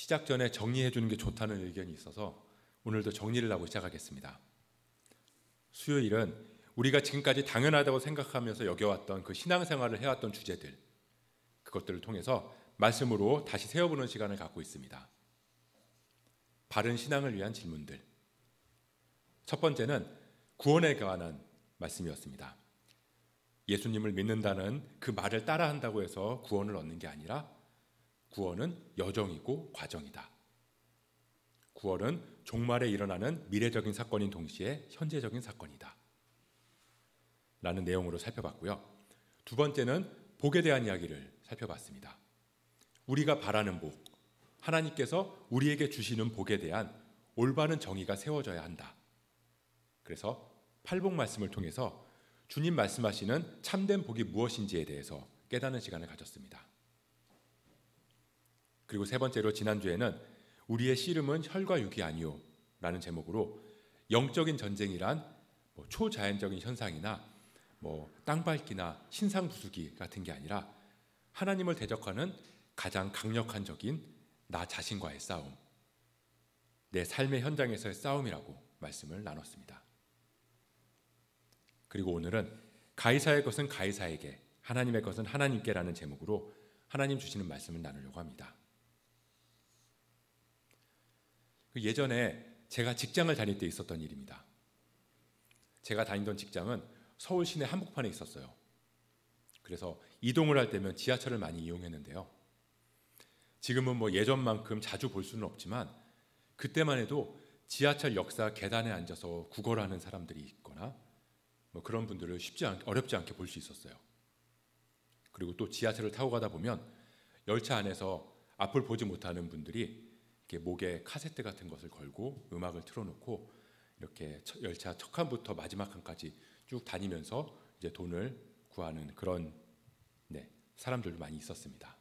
시작 전에 정리해 주는 게 좋다는 의견이 있어서 오늘도 정리를 하고 시작하겠습니다. 수요일은 우리가 지금까지 당연하다고 생각하면서 여겨왔던 그 신앙생활을 해왔던 주제들, 그것들을 통해서 말씀으로 다시 세워보는 시간을 갖고 있습니다. 바른 신앙을 위한 질문들. 첫 번째는 구원에 관한 말씀이었습니다. 예수님을 믿는다는 그 말을 따라한다고 해서 구원을 얻는 게 아니라 구원은 여정이고 과정이다. 구원은 종말에 일어나는 미래적인 사건인 동시에 현재적인 사건이다. 라는 내용으로 살펴봤고요. 두 번째는 복에 대한 이야기를 살펴봤습니다. 우리가 바라는 복, 하나님께서 우리에게 주시는 복에 대한 올바른 정의가 세워져야 한다. 그래서 팔복 말씀을 통해서 주님 말씀하시는 참된 복이 무엇인지에 대해서 깨닫는 시간을 가졌습니다. 그리고 세 번째로 지난주에는 우리의 씨름은 혈과 육이 아니요 라는 제목으로 영적인 전쟁이란 초자연적인 현상이나 땅밟기나 신상부수기 같은 게 아니라 하나님을 대적하는 가장 강력한 적인 나 자신과의 싸움, 내 삶의 현장에서의 싸움이라고 말씀을 나눴습니다. 그리고 오늘은 가이사의 것은 가이사에게, 하나님의 것은 하나님께라는 제목으로 하나님 주시는 말씀을 나누려고 합니다. 예전에 제가 직장을 다닐 때 있었던 일입니다. 제가 다니던 직장은 서울 시내 한복판에 있었어요. 그래서 이동을 할 때면 지하철을 많이 이용했는데요. 지금은 예전만큼 자주 볼 수는 없지만 그때만 해도 지하철 역사 계단에 앉아서 구걸하는 사람들이 있거나 그런 분들을 어렵지 않게 볼 수 있었어요. 그리고 또 지하철을 타고 가다 보면 열차 안에서 앞을 보지 못하는 분들이 이렇게 목에 카세트 같은 것을 걸고 음악을 틀어놓고 이렇게 열차 첫 칸부터 마지막 칸까지 쭉 다니면서 이제 돈을 구하는 그런 사람들도 많이 있었습니다.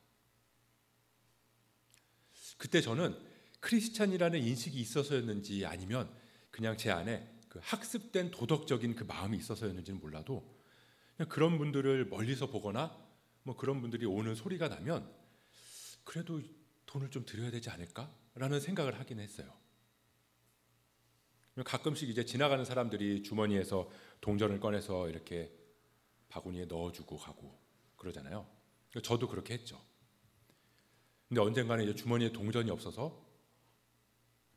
그때 저는 크리스찬이라는 인식이 있어서였는지 아니면 그냥 제 안에 그 학습된 도덕적인 그 마음이 있어서였는지는 몰라도 그냥 그런 분들을 멀리서 보거나 그런 분들이 오는 소리가 나면 그래도 돈을 좀 드려야 되지 않을까라는 생각을 하긴 했어요. 가끔씩 이제 지나가는 사람들이 주머니에서 동전을 꺼내서 이렇게 바구니에 넣어주고 가고 그러잖아요. 저도 그렇게 했죠. 근데 언젠가는 이제 주머니에 동전이 없어서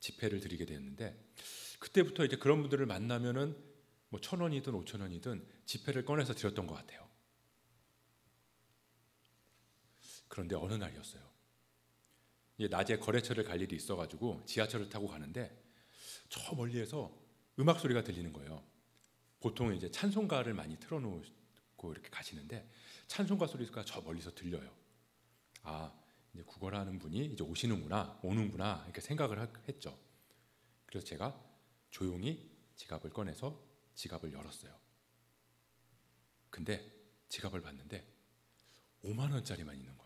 지폐를 드리게 되었는데 그때부터 이제 그런 분들을 만나면은 1,000원이든 5,000원이든 지폐를 꺼내서 드렸던 것 같아요. 그런데 어느 날이었어요. 이제 낮에 거래처를 갈 일이 있어가지고 지하철을 타고 가는데 저 멀리에서 음악 소리가 들리는 거예요. 보통 이제 찬송가를 많이 틀어놓고 이렇게 가시는데 찬송가 소리가 저 멀리서 들려요. 아, 이제 구걸하는 분이 이제 오는구나 이렇게 생각을 했죠. 그래서 제가 조용히 지갑을 꺼내서 지갑을 열었어요. 근데 지갑을 봤는데 5만 원짜리만 있는 거예요.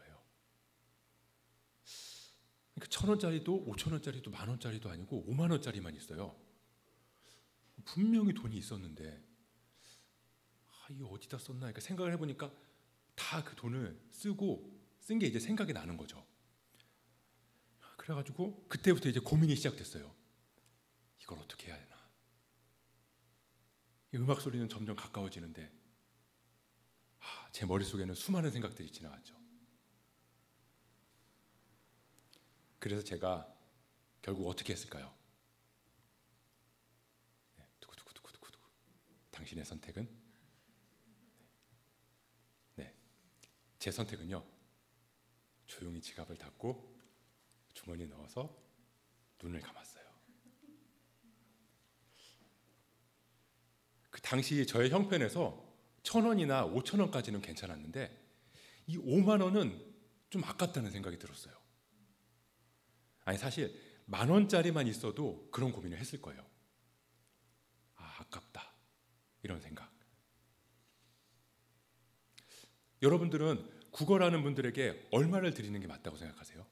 그러니까 1,000원짜리도 5,000원짜리도 10,000원짜리도 아니고 5만 원짜리만 있어요. 분명히 돈이 있었는데 이거 어디다 썼나 이렇게 생각을 해보니까 다 그 돈을 쓰고 쓴 게 이제 생각이 나는 거죠. 그래가지고 그때부터 이제 고민이 시작됐어요. 이걸 어떻게 해야 되나. 음악 소리는 점점 가까워지는데 제 머릿속에는 수많은 생각들이 지나갔죠. 그래서 제가 결국 어떻게 했을까요? 두구두구두구두구. 당신의 선택은? 제 선택은요. 조용히 지갑을 닫고 주머니에 넣어서 눈을 감았어요. 그 당시 저의 형편에서 1,000원이나 5,000원까지는 괜찮았는데 이 5만 원은 좀 아깝다는 생각이 들었어요. 아니 사실 10,000원짜리만 있어도 그런 고민을 했을 거예요. 아깝다 이런 생각. 여러분들은 구걸하는 분들에게 얼마를 드리는 게 맞다고 생각하세요?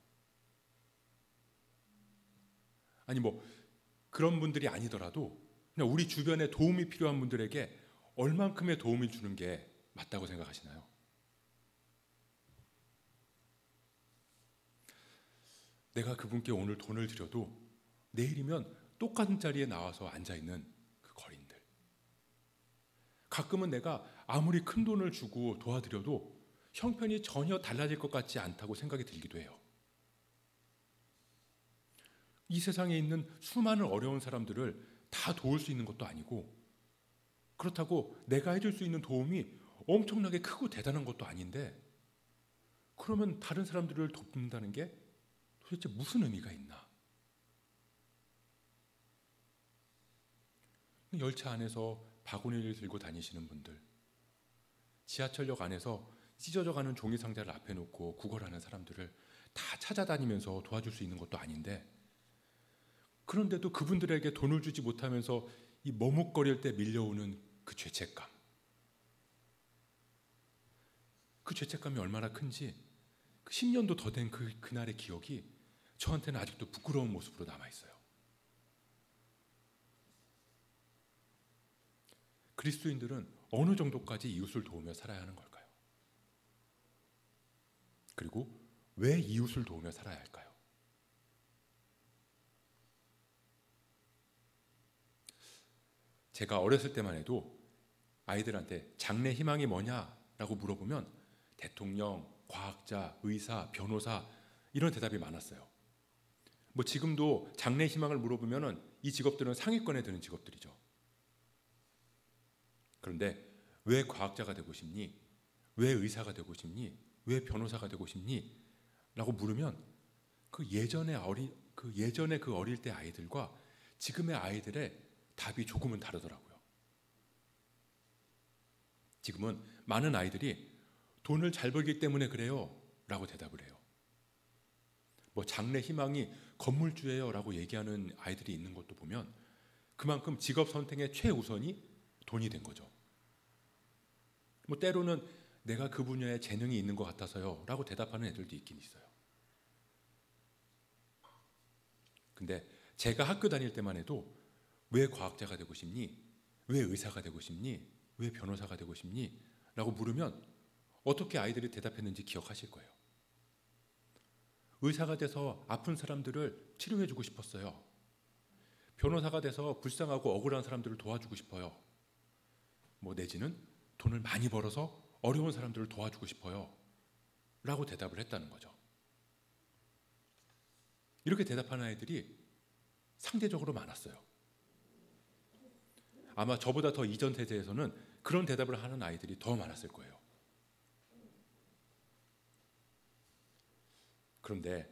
아니 그런 분들이 아니더라도 그냥 우리 주변에 도움이 필요한 분들에게 얼만큼의 도움을 주는 게 맞다고 생각하시나요? 내가 그분께 오늘 돈을 드려도 내일이면 똑같은 자리에 나와서 앉아있는 그 거린들. 가끔은 내가 아무리 큰 돈을 주고 도와드려도 형편이 전혀 달라질 것 같지 않다고 생각이 들기도 해요. 이 세상에 있는 수많은 어려운 사람들을 다 도울 수 있는 것도 아니고, 그렇다고 내가 해줄 수 있는 도움이 엄청나게 크고 대단한 것도 아닌데, 그러면 다른 사람들을 돕는다는 게 도대체 무슨 의미가 있나? 열차 안에서 바구니를 들고 다니시는 분들, 지하철역 안에서 찢어져가는 종이 상자를 앞에 놓고 구걸하는 사람들을 다 찾아다니면서 도와줄 수 있는 것도 아닌데, 그런데도 그분들에게 돈을 주지 못하면서 이 머뭇거릴 때 밀려오는 그 죄책감, 그 죄책감이 얼마나 큰지 10년도 더 된 그날의 기억이 저한테는 아직도 부끄러운 모습으로 남아있어요. 그리스도인들은 어느 정도까지 이웃을 도우며 살아야 하는 걸까요? 그리고 왜 이웃을 도우며 살아야 할까요? 제가 어렸을 때만 해도 아이들한테 장래 희망이 뭐냐라고 물어보면 대통령, 과학자, 의사, 변호사 이런 대답이 많았어요. 뭐 지금도 장래 희망을 물어보면 이 직업들은 상위권에 드는 직업들이죠. 그런데 왜 과학자가 되고 싶니? 왜 의사가 되고 싶니? 왜 변호사가 되고 싶니? 라고 물으면 예전에 그 어릴 때 아이들과 지금의 아이들의 답이 조금은 다르더라고요. 지금은 많은 아이들이 돈을 잘 벌기 때문에 그래요 라고 대답을 해요. 뭐 장래 희망이 건물주예요 라고 얘기하는 아이들이 있는 것도 보면 그만큼 직업 선택의 최우선이 돈이 된 거죠. 뭐 때로는 내가 그 분야에 재능이 있는 것 같아서요 라고 대답하는 애들도 있긴 있어요. 근데 제가 학교 다닐 때만 해도 왜 과학자가 되고 싶니? 왜 의사가 되고 싶니? 왜 변호사가 되고 싶니? 라고 물으면 어떻게 아이들이 대답했는지 기억하실 거예요. 의사가 돼서 아픈 사람들을 치료해주고 싶었어요. 변호사가 돼서 불쌍하고 억울한 사람들을 도와주고 싶어요. 뭐 내지는 돈을 많이 벌어서 어려운 사람들을 도와주고 싶어요 라고 대답을 했다는 거죠. 이렇게 대답하는 아이들이 상대적으로 많았어요. 아마 저보다 더 이전 세대에서는 그런 대답을 하는 아이들이 더 많았을 거예요. 그런데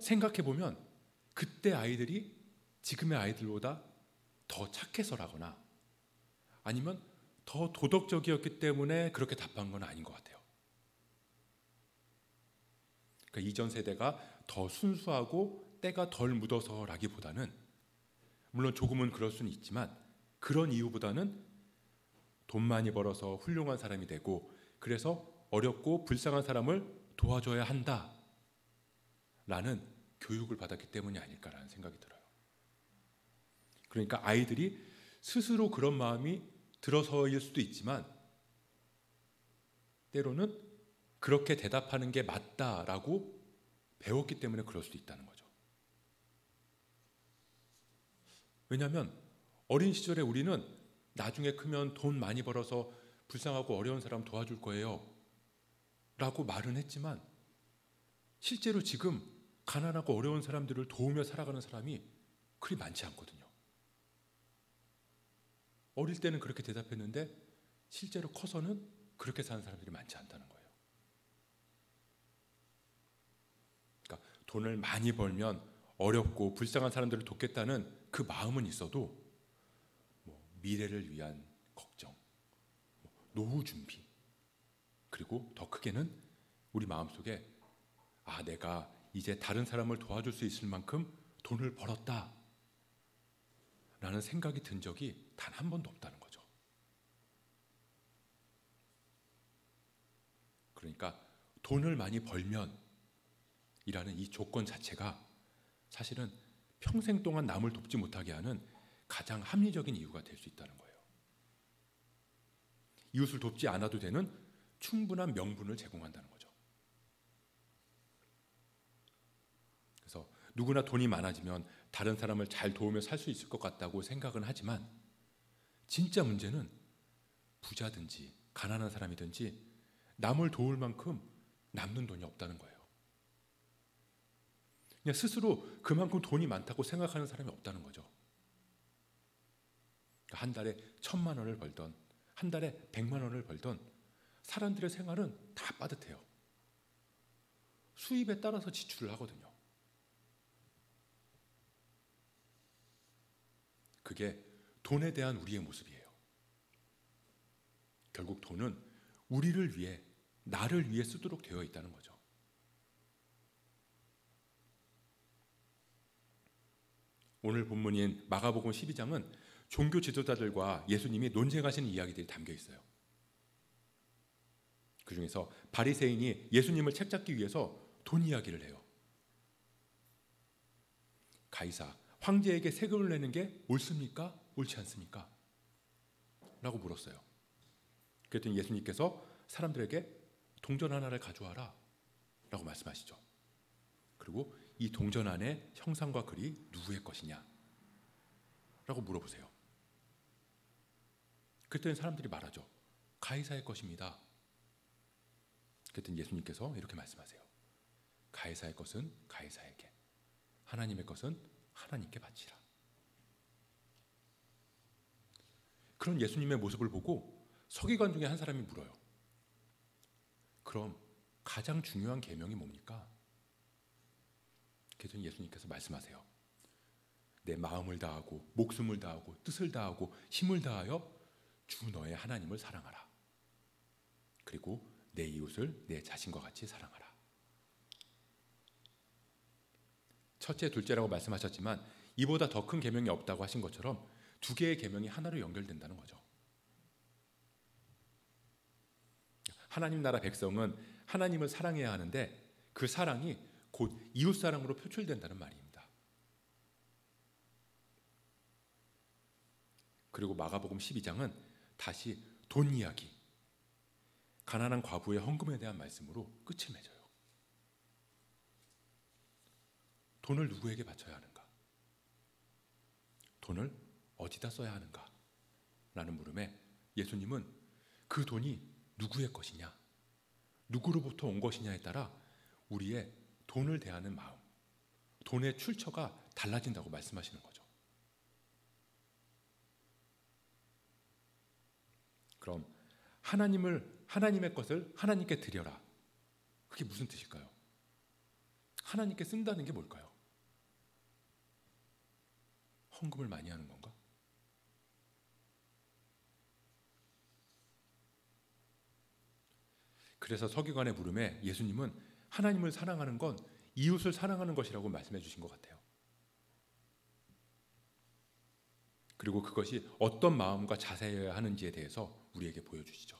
생각해보면 그때 아이들이 지금의 아이들보다 더 착해서라거나 아니면 더 도덕적이었기 때문에 그렇게 답한 건 아닌 것 같아요. 그러니까 이전 세대가 더 순수하고 때가 덜 묻어서라기보다는 물론 조금은 그럴 수는 있지만 그런 이유보다는 돈 많이 벌어서 훌륭한 사람이 되고 그래서 어렵고 불쌍한 사람을 도와줘야 한다 라는 교육을 받았기 때문이 아닐까라는 생각이 들어요. 그러니까 아이들이 스스로 그런 마음이 들어서일 수도 있지만 때로는 그렇게 대답하는 게 맞다라고 배웠기 때문에 그럴 수도 있다는 거죠. 왜냐하면 어린 시절에 우리는 나중에 크면 돈 많이 벌어서 불쌍하고 어려운 사람 도와줄 거예요 라고 말은 했지만 실제로 지금 가난하고 어려운 사람들을 도우며 살아가는 사람이 그리 많지 않거든요. 어릴 때는 그렇게 대답했는데 실제로 커서는 그렇게 사는 사람들이 많지 않다는 거예요. 그러니까 돈을 많이 벌면 어렵고 불쌍한 사람들을 돕겠다는 그 마음은 있어도 미래를 위한 걱정, 노후 준비, 그리고 더 크게는 우리 마음속에 내가 이제 다른 사람을 도와줄 수 있을 만큼 돈을 벌었다 라는 생각이 든 적이 단 한 번도 없다는 거죠. 그러니까 돈을 많이 벌면 이라는 이 조건 자체가 사실은 평생 동안 남을 돕지 못하게 하는 가장 합리적인 이유가 될 수 있다는 거예요. 이웃을 돕지 않아도 되는 충분한 명분을 제공한다는 거죠. 그래서 누구나 돈이 많아지면 다른 사람을 잘 도우며 살 수 있을 것 같다고 생각은 하지만 진짜 문제는 부자든지 가난한 사람이든지 남을 도울 만큼 남는 돈이 없다는 거예요. 그냥 스스로 그만큼 돈이 많다고 생각하는 사람이 없다는 거죠. 한 달에 1,000만 원을 벌던 한 달에 100만 원을 벌던 사람들의 생활은 다 빠듯해요. 수입에 따라서 지출을 하거든요. 그게 돈에 대한 우리의 모습이에요. 결국 돈은 우리를 위해, 나를 위해 쓰도록 되어 있다는 거죠. 오늘 본문인 마가복음 12장은 종교 지도자들과 예수님이 논쟁하시는 이야기들이 담겨 있어요. 그 중에서 바리새인이 예수님을 책잡기 위해서 돈 이야기를 해요. 가이사, 황제에게 세금을 내는 게 옳습니까? 옳지 않습니까? 라고 물었어요. 그랬더니 예수님께서 사람들에게 동전 하나를 가져와라 라고 말씀하시죠. 그리고 이 동전 안에 형상과 글이 누구의 것이냐? 라고 물어보세요. 그랬더니 사람들이 말하죠. 가이사의 것입니다. 그랬더니 예수님께서 이렇게 말씀하세요. 가이사의 것은 가이사에게, 하나님의 것은 하나님께 바치라. 그런 예수님의 모습을 보고 서기관 중에 한 사람이 물어요. 그럼 가장 중요한 계명이 뭡니까? 그랬더니 예수님께서 말씀하세요. 내 마음을 다하고 목숨을 다하고 뜻을 다하고 힘을 다하여 주 너의 하나님을 사랑하라. 그리고 내 이웃을 내 자신과 같이 사랑하라. 첫째, 둘째라고 말씀하셨지만 이보다 더 큰 계명이 없다고 하신 것처럼 두 개의 계명이 하나로 연결된다는 거죠. 하나님 나라 백성은 하나님을 사랑해야 하는데 그 사랑이 곧 이웃사랑으로 표출된다는 말입니다. 그리고 마가복음 12장은 다시 돈 이야기, 가난한 과부의 헌금에 대한 말씀으로 끝을 맺어요. 돈을 누구에게 바쳐야 하는가? 돈을 어디다 써야 하는가? 라는 물음에 예수님은 그 돈이 누구의 것이냐, 누구로부터 온 것이냐에 따라 우리의 돈을 대하는 마음, 돈의 출처가 달라진다고 말씀하시는 거죠. 그럼 하나님의 것을 하나님께 드려라. 그게 무슨 뜻일까요? 하나님께 쓴다는 게 뭘까요? 헌금을 많이 하는 건가? 그래서 서기관의 물음에 예수님은 하나님을 사랑하는 건 이웃을 사랑하는 것이라고 말씀해 주신 것 같아요. 그리고 그것이 어떤 마음과 자세여야 하는지에 대해서 우리에게 보여주시죠.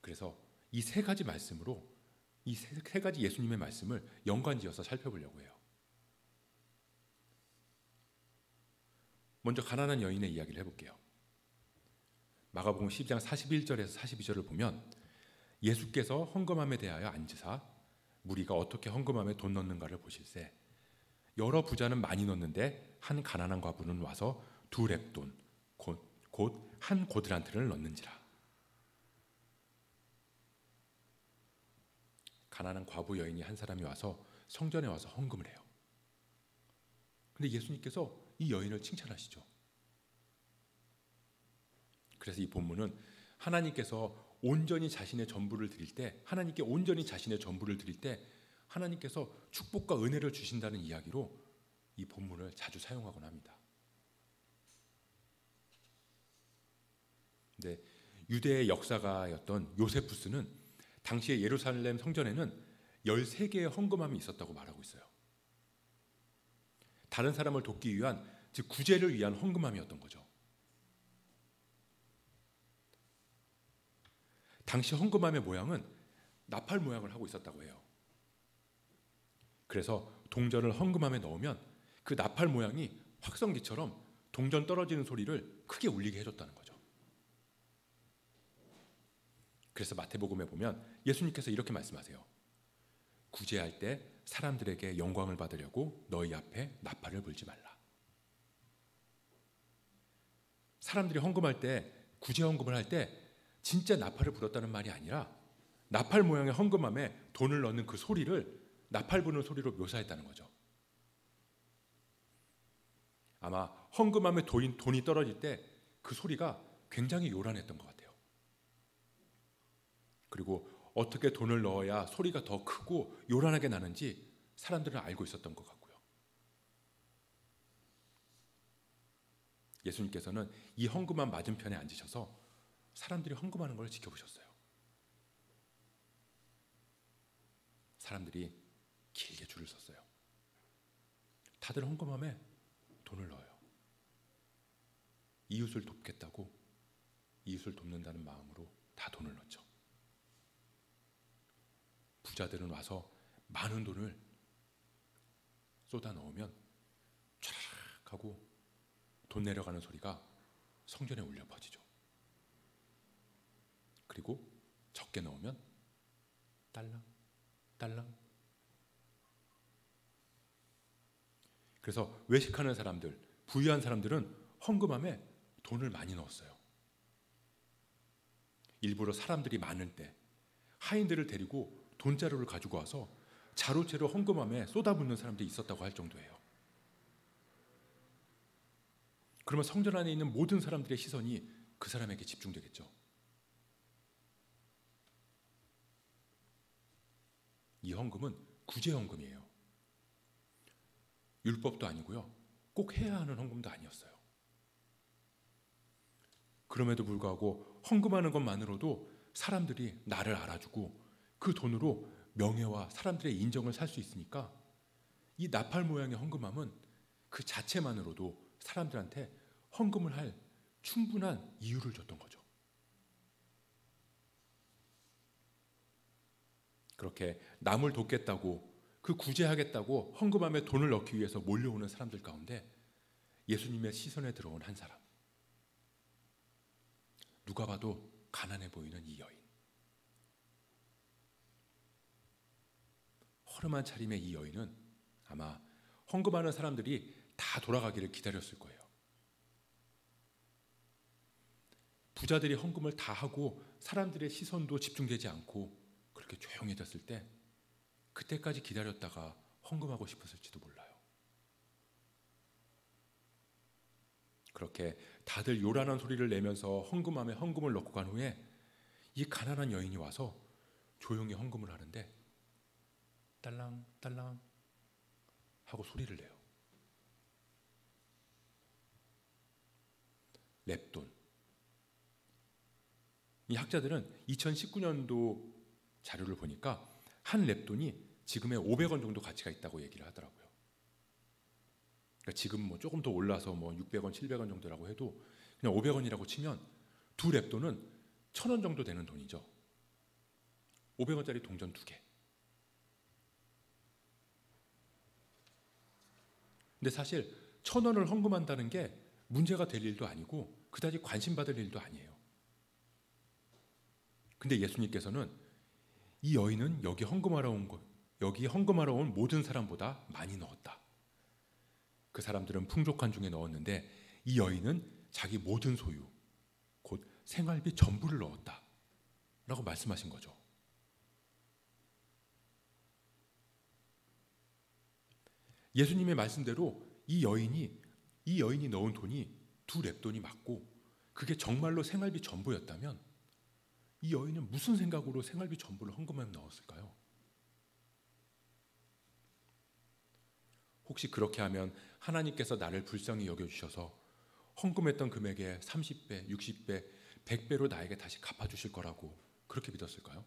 그래서 이 세 가지 말씀으로, 이 세 가지 예수님의 말씀을 연관지어서 살펴보려고 해요. 먼저 가난한 여인의 이야기를 해볼게요. 마가복음 12장 41절에서 42절을 보면 예수께서 헌금함에 대하여 앉으사 무리가 어떻게 헌금함에 돈 넣는가를 보실세 여러 부자는 많이 넣는데 한 가난한 과부는 와서 2렙돈 곧 한 고드란트를 넣는지라. 가난한 과부 여인이 한 사람이 와서 성전에 와서 헌금을 해요. 근데 예수님께서 이 여인을 칭찬하시죠. 그래서 이 본문은 하나님께서 온전히 자신의 전부를 드릴 때, 하나님께 온전히 자신의 전부를 드릴 때 하나님께서 축복과 은혜를 주신다는 이야기로 이 본문을 자주 사용하곤 합니다. 근데 유대의 역사가였던 요세푸스는 당시의 예루살렘 성전에는 13개의 헌금함이 있었다고 말하고 있어요. 다른 사람을 돕기 위한, 즉 구제를 위한 헌금함이었던 거죠. 당시 헌금함의 모양은 나팔 모양을 하고 있었다고 해요. 그래서 동전을 헌금함에 넣으면 그 나팔 모양이 확성기처럼 동전 떨어지는 소리를 크게 울리게 해줬다는 거죠. 그래서 마태복음에 보면 예수님께서 이렇게 말씀하세요. 구제할 때 사람들에게 영광을 받으려고 너희 앞에 나팔을 불지 말라. 사람들이 헌금할 때, 구제 헌금을 할 때 진짜 나팔을 불었다는 말이 아니라 나팔 모양의 헌금함에 돈을 넣는 그 소리를 나팔 부는 소리로 묘사했다는 거죠. 아마 헌금함에 돈이 떨어질 때 그 소리가 굉장히 요란했던 것 같아요. 그리고 어떻게 돈을 넣어야 소리가 더 크고 요란하게 나는지 사람들은 알고 있었던 것 같고요. 예수님께서는 이 헌금함 맞은편에 앉으셔서 사람들이 헌금하는 걸 지켜보셨어요. 사람들이 길게 줄을 섰어요. 다들 헌금함에 돈을 넣어요. 이웃을 돕겠다고, 이웃을 돕는다는 마음으로 다 돈을 넣죠. 부자들은 와서 많은 돈을 쏟아 넣으면 촤락 하고 돈 내려가는 소리가 성전에 울려 퍼지죠. 그리고 적게 넣으면 딸랑 딸랑. 그래서 외식하는 사람들, 부유한 사람들은 헌금함에 돈을 많이 넣었어요. 일부러 사람들이 많을 때 하인들을 데리고 돈자루를 가지고 와서 자루채로 헌금함에 쏟아붓는 사람들이 있었다고 할 정도예요. 그러면 성전 안에 있는 모든 사람들의 시선이 그 사람에게 집중되겠죠. 이 헌금은 구제 헌금이에요. 율법도 아니고요. 꼭 해야 하는 헌금도 아니었어요. 그럼에도 불구하고 헌금하는 것만으로도 사람들이 나를 알아주고 그 돈으로 명예와 사람들의 인정을 살 수 있으니까 이 나팔 모양의 헌금함은 그 자체만으로도 사람들한테 헌금을 할 충분한 이유를 줬던 거죠. 그렇게 남을 돕겠다고, 그 구제하겠다고 헌금함에 돈을 넣기 위해서 몰려오는 사람들 가운데 예수님의 시선에 들어온 한 사람, 누가 봐도 가난해 보이는 이 여인, 허름한 차림의 이 여인은 아마 헌금하는 사람들이 다 돌아가기를 기다렸을 거예요. 부자들이 헌금을 다 하고 사람들의 시선도 집중되지 않고 그렇게 조용해졌을 때 그때까지 기다렸다가 헌금하고 싶었을지도 몰라요. 그렇게 다들 요란한 소리를 내면서 헌금함에 헌금을 넣고 간 후에 이 가난한 여인이 와서 조용히 헌금을 하는데 딸랑 딸랑 하고 소리를 내요. 랩돈. 이 학자들은 2019년도 자료를 보니까 한 랩돈이 지금의 500원 정도 가치가 있다고 얘기를 하더라고요. 그러니까 지금 뭐 조금 더 올라서 뭐 600원, 700원 정도라고 해도 그냥 500원이라고 치면 두 랩돈은 1,000원 정도 되는 돈이죠. 500원짜리 동전 2개. 근데 사실 1,000원을 헌금한다는 게 문제가 될 일도 아니고 그다지 관심받을 일도 아니에요. 근데 예수님께서는 이 여인은 여기 헌금하러 온 모든 사람보다 많이 넣었다. 그 사람들은 풍족한 중에 넣었는데 이 여인은 자기 모든 소유, 곧 생활비 전부를 넣었다 라고 말씀하신 거죠. 예수님의 말씀대로 이 여인이 넣은 돈이 2랩돈이 맞고 그게 정말로 생활비 전부였다면 이 여인은 무슨 생각으로 생활비 전부를 헌금함에 넣었을까요? 혹시 그렇게 하면 하나님께서 나를 불쌍히 여겨주셔서 헌금했던 금액의 30배, 60배, 100배로 나에게 다시 갚아주실 거라고 그렇게 믿었을까요?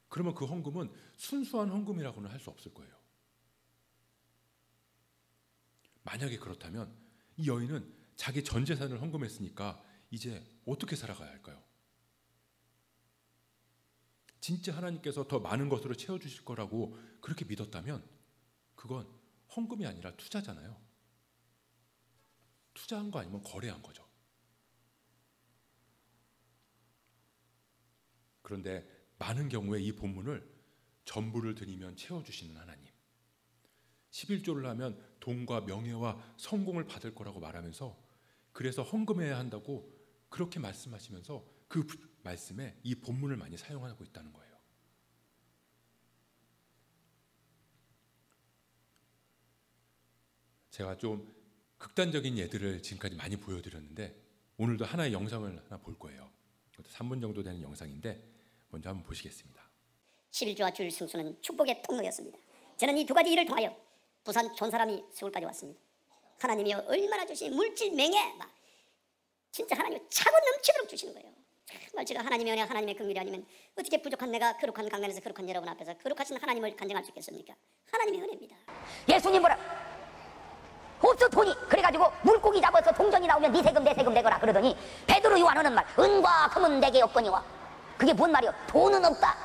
그러면 그 헌금은 순수한 헌금이라고는 할 수 없을 거예요. 만약에 그렇다면 이 여인은 자기 전 재산을 헌금했으니까 이제 어떻게 살아가야 할까요? 진짜 하나님께서 더 많은 것으로 채워주실 거라고 그렇게 믿었다면 그건 헌금이 아니라 투자잖아요. 투자한 거 아니면 거래한 거죠. 그런데 많은 경우에 이 본문을 전부를 드리면 채워주시는 하나님, 11조를 하면 돈과 명예와 성공을 받을 거라고 말하면서 그래서 헌금해야 한다고 그렇게 말씀하시면서 그 말씀에 이 본문을 많이 사용하고 있다는 거예요. 제가 좀 극단적인 예들을 지금까지 많이 보여드렸는데 오늘도 하나의 영상을 하나 볼 거예요. 3분 정도 되는 영상인데 먼저 한번 보시겠습니다. 11조와 줄 승수는 축복의 통로였습니다. 저는 이 두 가지 일을 통하여 부산 촌사람이 서울까지 왔습니다. 하나님이 얼마나 주신 물질 명예 막 진짜 하나님이 차고 넘치도록 주시는 거예요. 정말 제가 하나님의 은혜, 하나님의 긍휼이 아니면 어떻게 부족한 내가 거룩한 강단에서 거룩한 여러분 앞에서 거룩하신 하나님을 간증할 수 있겠습니까? 하나님의 은혜입니다. 예수님 뭐라? 없어 돈이. 그래가지고 물고기 잡아서 동전이 나오면 네 세금 내 세금 내거라 그러더니 베드로 요한하는 말, 은과 금은 내게 없거니와. 그게 뭔 말이요? 돈은 없다.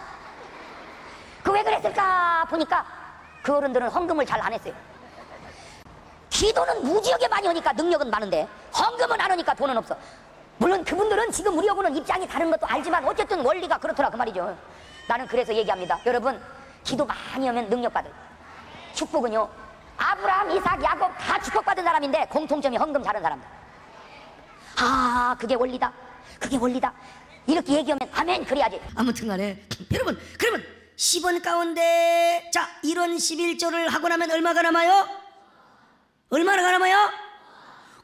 그 왜 그랬을까 보니까 그 어른들은 헌금을 잘 안 했어요. 기도는 무지하게 많이 하니까 능력은 많은데 헌금은 안 하니까 돈은 없어. 물론 그분들은 지금 우리하고는 입장이 다른 것도 알지만 어쨌든 원리가 그렇더라 그 말이죠. 나는 그래서 얘기합니다. 여러분, 기도 많이 하면 능력 받아요. 축복은요, 아브라함, 이삭, 야곱 다 축복받은 사람인데 공통점이 헌금 잘하는 사람들. 아, 그게 원리다, 그게 원리다 이렇게 얘기하면 아멘 그래야지. 아무튼 간에 여러분, 그러면 10원 가운데 자 이런 11조를 하고 나면 얼마가 남아요? 얼마나 남아요?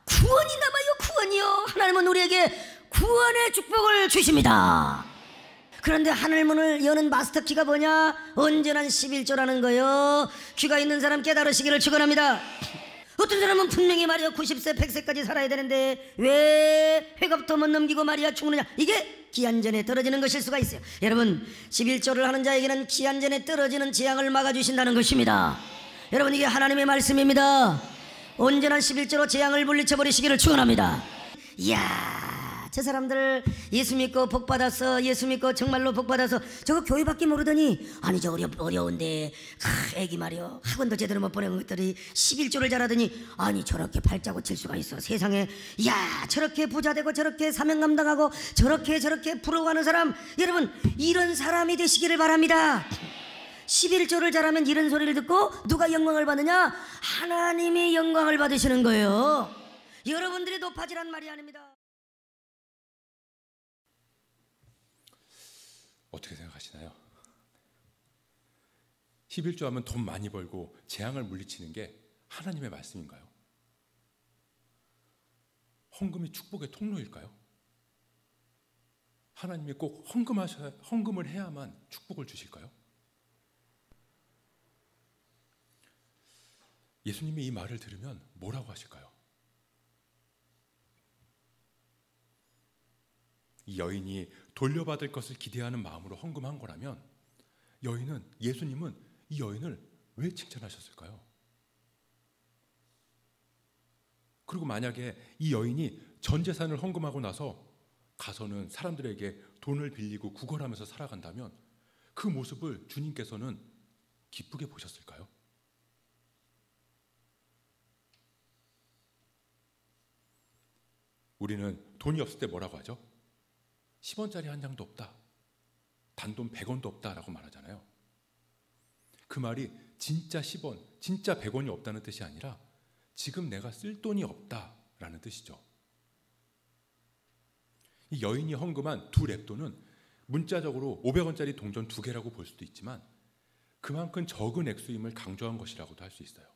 9원이 남아요. 9원이요. 하나님은 우리에게 9원의 축복을 주십니다. 그런데 하늘문을 여는 마스터키가 뭐냐? 언제나 11조라는 거요. 귀가 있는 사람 깨달으시기를 축원합니다. 어떤 사람은 분명히 말이야 90세 100세까지 살아야 되는데 왜 회갑도 못 넘기고 말이야 죽느냐. 이게 기한전에 떨어지는 것일 수가 있어요. 여러분, 11조를 하는 자에게는 기한전에 떨어지는 재앙을 막아주신다는 것입니다. 여러분, 이게 하나님의 말씀입니다. 언제나 11조로 재앙을 물리쳐버리시기를 축원합니다. 이야, 저 사람들 예수 믿고 복 받았어, 예수 믿고 정말로 복 받아서 저거 교회밖에 모르더니 아니 저 어려운데 애기 말이요 학원도 제대로 못 보낸 것들이 11조를 잘하더니 아니 저렇게 발자국 칠 수가 있어 세상에. 야, 저렇게 부자 되고 저렇게 사명 감당하고 저렇게 부러워하는 사람, 여러분 이런 사람이 되시기를 바랍니다. 11조를 잘하면 이런 소리를 듣고 누가 영광을 받느냐? 하나님이 영광을 받으시는 거예요. 여러분들이 높아지란 말이 아닙니다. 어떻게 생각하시나요? 11조 하면 돈 많이 벌고 재앙을 물리치는 게 하나님의 말씀인가요? 헌금이 축복의 통로일까요? 하나님이 꼭 헌금을 해야만 축복을 주실까요? 예수님이 이 말을 들으면 뭐라고 하실까요? 이 여인이 돌려받을 것을 기대하는 마음으로 헌금한 거라면 예수님은 이 여인을 왜 칭찬하셨을까요? 그리고 만약에 이 여인이 전 재산을 헌금하고 나서 가서는 사람들에게 돈을 빌리고 구걸하면서 살아간다면 그 모습을 주님께서는 기쁘게 보셨을까요? 우리는 돈이 없을 때 뭐라고 하죠? 10원짜리 한 장도 없다, 단돈 100원도 없다라고 말하잖아요. 그 말이 진짜 10원, 진짜 100원이 없다는 뜻이 아니라 지금 내가 쓸 돈이 없다라는 뜻이죠. 이 여인이 헌금한 두 렙돈은 문자적으로 500원짜리 동전 2개라고 볼 수도 있지만 그만큼 적은 액수임을 강조한 것이라고도 할 수 있어요.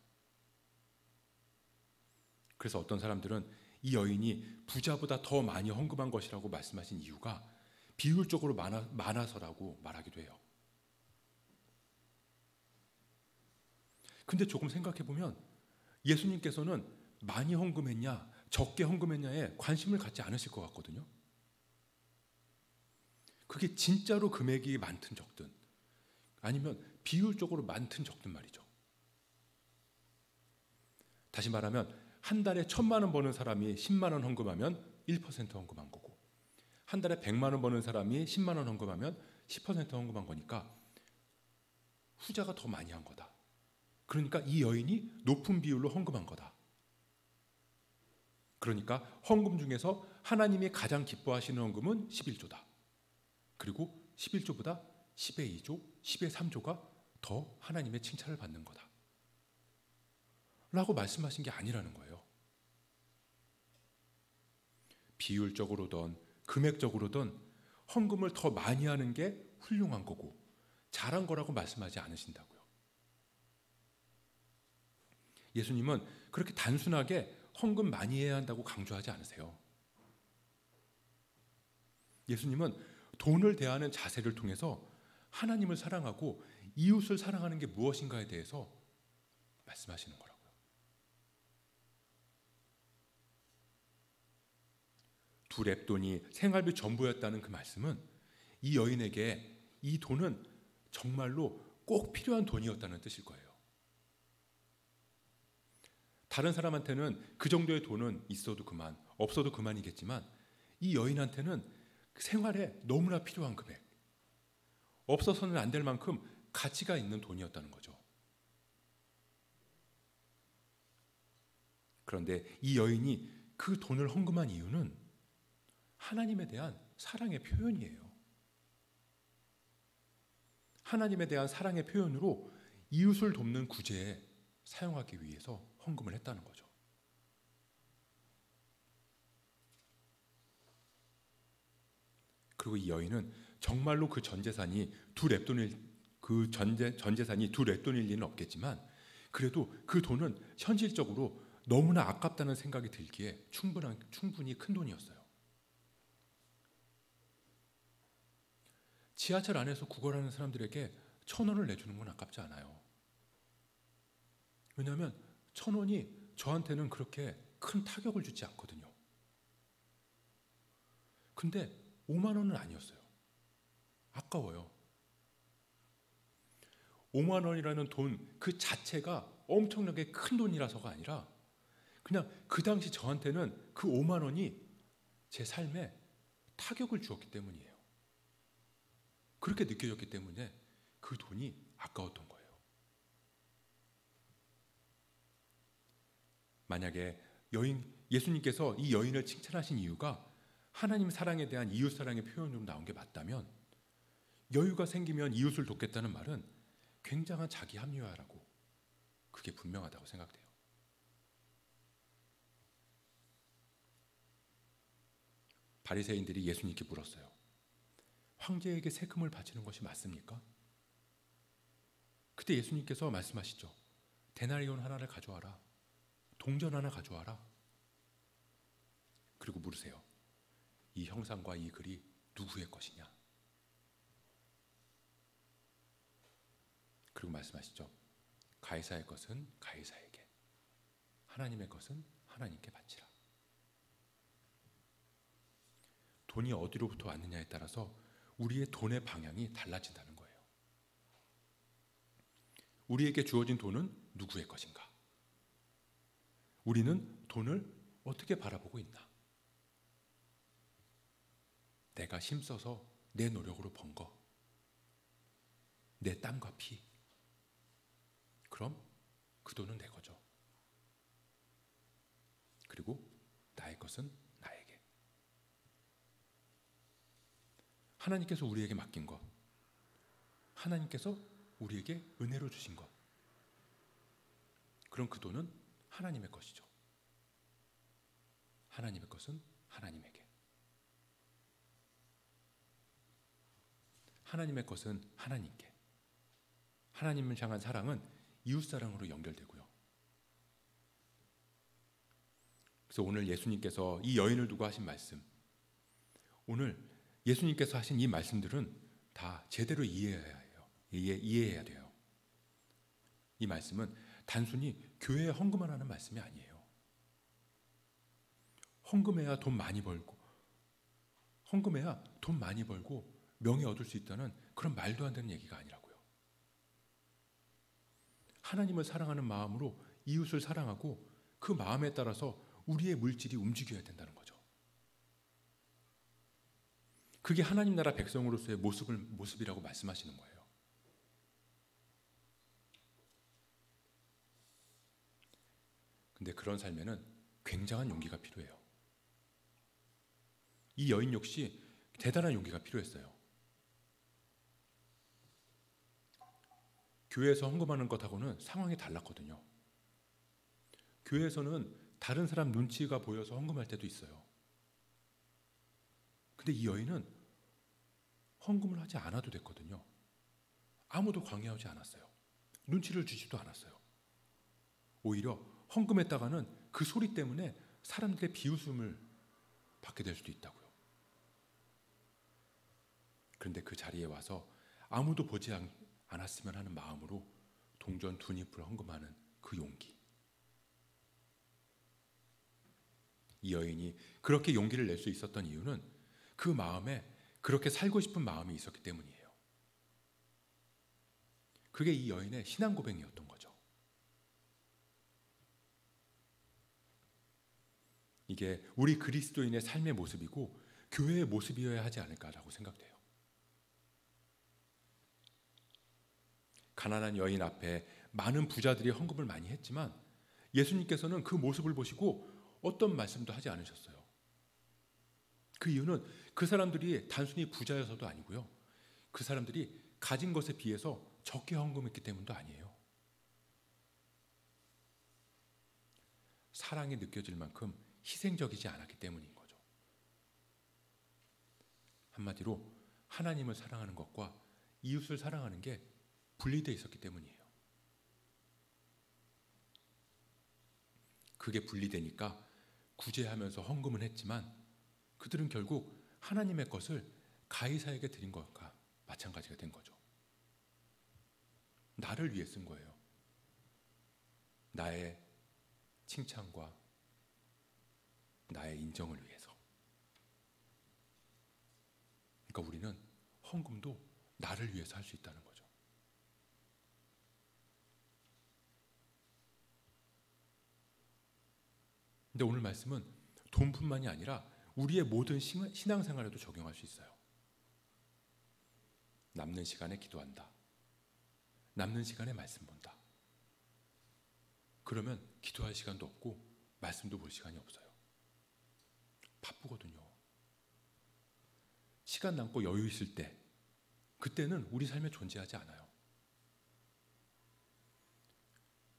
그래서 어떤 사람들은 이 여인이 부자보다 더 많이 헌금한 것이라고 말씀하신 이유가 비율적으로 많아서라고 말하기도 해요. 근데 조금 생각해보면 예수님께서는 많이 헌금했냐 적게 헌금했냐에 관심을 갖지 않으실 것 같거든요. 그게 진짜로 금액이 많든 적든 아니면 비율적으로 많든 적든 말이죠. 다시 말하면 한 달에 1,000만 원 버는 사람이 10만 원 헌금하면 1% 헌금한 거고 한 달에 100만 원 버는 사람이 10만 원 헌금하면 10% 헌금한 거니까 후자가 더 많이 한 거다. 그러니까 이 여인이 높은 비율로 헌금한 거다. 그러니까 헌금 중에서 하나님이 가장 기뻐하시는 헌금은 11조다. 그리고 11조보다 10의 2조, 10의 3조가 더 하나님의 칭찬을 받는 거다 라고 말씀하신 게 아니라는 거예요. 비율적으로든 금액적으로든 헌금을 더 많이 하는 게 훌륭한 거고 잘한 거라고 말씀하지 않으신다고요. 예수님은 그렇게 단순하게 헌금 많이 해야 한다고 강조하지 않으세요. 예수님은 돈을 대하는 자세를 통해서 하나님을 사랑하고 이웃을 사랑하는 게 무엇인가에 대해서 말씀하시는 거라고요. 두 렙돈이 생활비 전부였다는 그 말씀은 이 여인에게 이 돈은 정말로 꼭 필요한 돈이었다는 뜻일 거예요. 다른 사람한테는 그 정도의 돈은 있어도 그만, 없어도 그만이겠지만 이 여인한테는 생활에 너무나 필요한 금액, 없어서는 안 될 만큼 가치가 있는 돈이었다는 거죠. 그런데 이 여인이 그 돈을 헌금한 이유는 하나님에 대한 사랑의 표현이에요. 하나님에 대한 사랑의 표현으로 이웃을 돕는 구제에 사용하기 위해서 헌금을 했다는 거죠. 그리고 이 여인은 정말로 그 전 재산이 두 렙돈일 리는 없겠지만 그래도 그 돈은 현실적으로 너무나 아깝다는 생각이 들기에 충분히 큰 돈이었어요. 지하철 안에서 구걸하는 사람들에게 1,000원을 내주는 건 아깝지 않아요. 왜냐하면 1,000원이 저한테는 그렇게 큰 타격을 주지 않거든요. 근데 5만 원은 아니었어요. 아까워요. 5만 원이라는 돈 그 자체가 엄청나게 큰 돈이라서가 아니라 그냥 그 당시 저한테는 그 5만 원이 제 삶에 타격을 주었기 때문이에요. 그렇게 느껴졌기 때문에 그 돈이 아까웠던 거예요. 만약에 예수님께서 이 여인을 칭찬하신 이유가 하나님 사랑에 대한 이웃 사랑의 표현으로 나온 게 맞다면 여유가 생기면 이웃을 돕겠다는 말은 굉장한 자기 합리화라고 그게 분명하다고 생각돼요. 바리새인들이 예수님께 물었어요. 황제에게 세금을 바치는 것이 맞습니까? 그때 예수님께서 말씀하시죠. 데나리온 하나를 가져와라. 동전 하나 가져와라. 그리고 물으세요. 이 형상과 이 글이 누구의 것이냐? 그리고 말씀하시죠. 가이사의 것은 가이사에게, 하나님의 것은 하나님께 바치라. 돈이 어디로부터 왔느냐에 따라서 우리의 돈의 방향이 달라진다는 거예요. 우리에게 주어진 돈은 누구의 것인가? 우리는 돈을 어떻게 바라보고 있나? 내가 힘써서 내 노력으로 번 거, 내 땀과 피, 그럼 그 돈은 내 거죠. 그리고 나의 것은 나에게. 하나님께서 우리에게 맡긴 것, 하나님께서 우리에게 은혜로 주신 것, 그럼 그 돈은 하나님의 것이죠. 하나님의 것은 하나님에게. 하나님의 것은 하나님께. 하나님을 향한 사랑은 이웃사랑으로 연결되고요. 그래서 오늘 예수님께서 이 여인을 두고 하신 말씀, 오늘 예수님께서 하신 이 말씀들은 다 제대로 이해해야 돼요. 이 말씀은 단순히 교회에 헌금을 하는 말씀이 아니에요. 헌금해야 돈 많이 벌고 명예 얻을 수 있다는 그런 말도 안 되는 얘기가 아니라고요. 하나님을 사랑하는 마음으로 이웃을 사랑하고 그 마음에 따라서 우리의 물질이 움직여야 된다는 거죠. 그게 하나님 나라 백성으로서의 모습이라고 말씀하시는 거예요. 근데 그런 삶에는 굉장한 용기가 필요해요. 이 여인 역시 대단한 용기가 필요했어요. 교회에서 헌금하는 것하고는 상황이 달랐거든요. 교회에서는 다른 사람 눈치가 보여서 헌금할 때도 있어요. 근데 이 여인은 헌금을 하지 않아도 됐거든요. 아무도 강요하지 않았어요. 눈치를 주지도 않았어요. 오히려 헌금했다가는 그 소리 때문에 사람들의 비웃음을 받게 될 수도 있다고요. 그런데 그 자리에 와서 아무도 보지 않았으면 하는 마음으로 동전 2잎을 헌금하는 그 용기. 이 여인이 그렇게 용기를 낼 수 있었던 이유는 그 마음에 그렇게 살고 싶은 마음이 있었기 때문이에요. 그게 이 여인의 신앙 고백이었던 거죠. 이게 우리 그리스도인의 삶의 모습이고 교회의 모습이어야 하지 않을까라고 생각돼요. 가난한 여인 앞에 많은 부자들이 헌금을 많이 했지만 예수님께서는 그 모습을 보시고 어떤 말씀도 하지 않으셨어요. 그 이유는 그 사람들이 단순히 부자여서도 아니고요. 그 사람들이 가진 것에 비해서 적게 헌금했기 때문도 아니에요. 사랑이 느껴질 만큼 희생적이지 않았기 때문인 거죠. 한마디로 하나님을 사랑하는 것과 이웃을 사랑하는 게 분리되어 있었기 때문이에요. 그게 분리되니까 구제하면서 헌금은 했지만 그들은 결국 하나님의 것을 가이사에게 드린 것과 마찬가지가 된 거죠. 나를 위해 쓴 거예요. 나의 칭찬과 나의 인정을 위해서. 그러니까 우리는 헌금도 나를 위해서 할 수 있다는 거죠. 근데 오늘 말씀은 돈뿐만이 아니라 우리의 모든 신앙생활에도 적용할 수 있어요. 남는 시간에 기도한다. 남는 시간에 말씀 본다. 그러면 기도할 시간도 없고 말씀도 볼 시간이 없어요. 바쁘거든요. 시간 남고 여유 있을 때 그때는 우리 삶에 존재하지 않아요.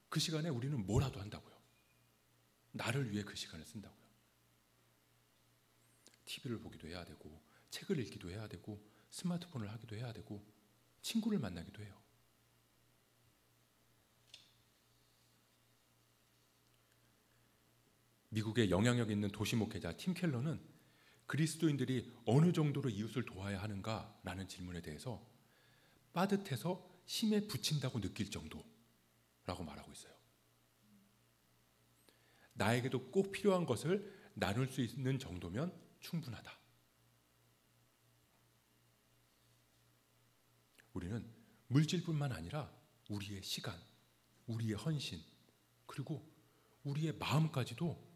그 시간에 우리는 뭐라도 한다고요. 나를 위해 그 시간을 쓴다고요. TV를 보기도 해야 되고 책을 읽기도 해야 되고 스마트폰을 하기도 해야 되고 친구를 만나기도 해요. 미국의 영향력 있는 도시 목회자 팀 켈러는 그리스도인들이 어느 정도로 이웃을 도와야 하는가라는 질문에 대해서 빠듯해서 심에 부친다고 느낄 정도라고 말하고 있어요. 나에게도 꼭 필요한 것을 나눌 수 있는 정도면 충분하다. 우리는 물질뿐만 아니라 우리의 시간, 우리의 헌신, 그리고 우리의 마음까지도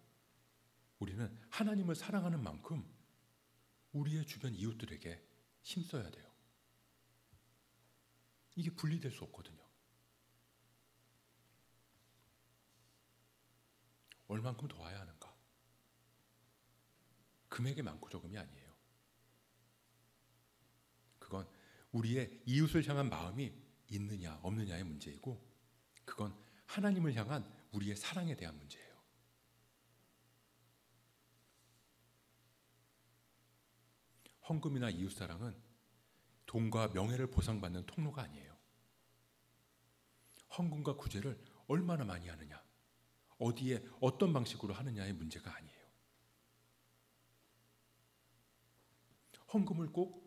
우리는 하나님을 사랑하는 만큼 우리의 주변 이웃들에게 힘써야 돼요. 이게 분리될 수 없거든요. 얼만큼 도와야 하는가? 금액이 많고 적음이 아니에요. 그건 우리의 이웃을 향한 마음이 있느냐 없느냐의 문제이고 그건 하나님을 향한 우리의 사랑에 대한 문제예요. 헌금이나 이웃사랑은 돈과 명예를 보상받는 통로가 아니에요. 헌금과 구제를 얼마나 많이 하느냐, 어디에 어떤 방식으로 하느냐의 문제가 아니에요. 헌금을 꼭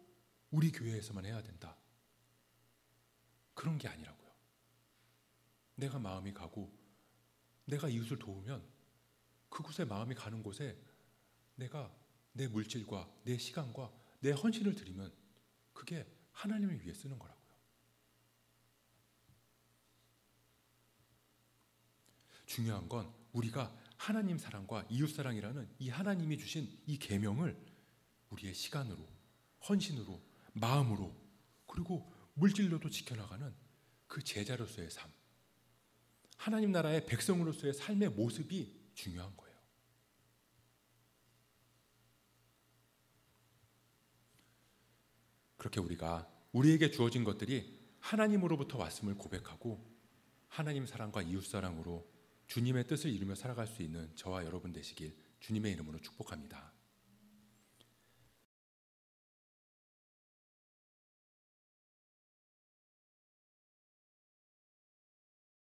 우리 교회에서만 해야 된다. 그런 게 아니라고요. 내가 마음이 가고 내가 이웃을 도우면 그곳에 마음이 가는 곳에 내가 내 물질과 내 시간과 내 헌신을 드리면 그게 하나님을 위해 쓰는 거라고요. 중요한 건 우리가 하나님 사랑과 이웃 사랑이라는 이 하나님이 주신 이 계명을 우리의 시간으로, 헌신으로, 마음으로, 그리고 물질로도 지켜나가는 그 제자로서의 삶, 하나님 나라의 백성으로서의 삶의 모습이 중요한 거예요. 그렇게 우리가 우리에게 주어진 것들이 하나님으로부터 왔음을 고백하고 하나님 사랑과 이웃 사랑으로 주님의 뜻을 이루며 살아갈 수 있는 저와 여러분 되시길 주님의 이름으로 축복합니다.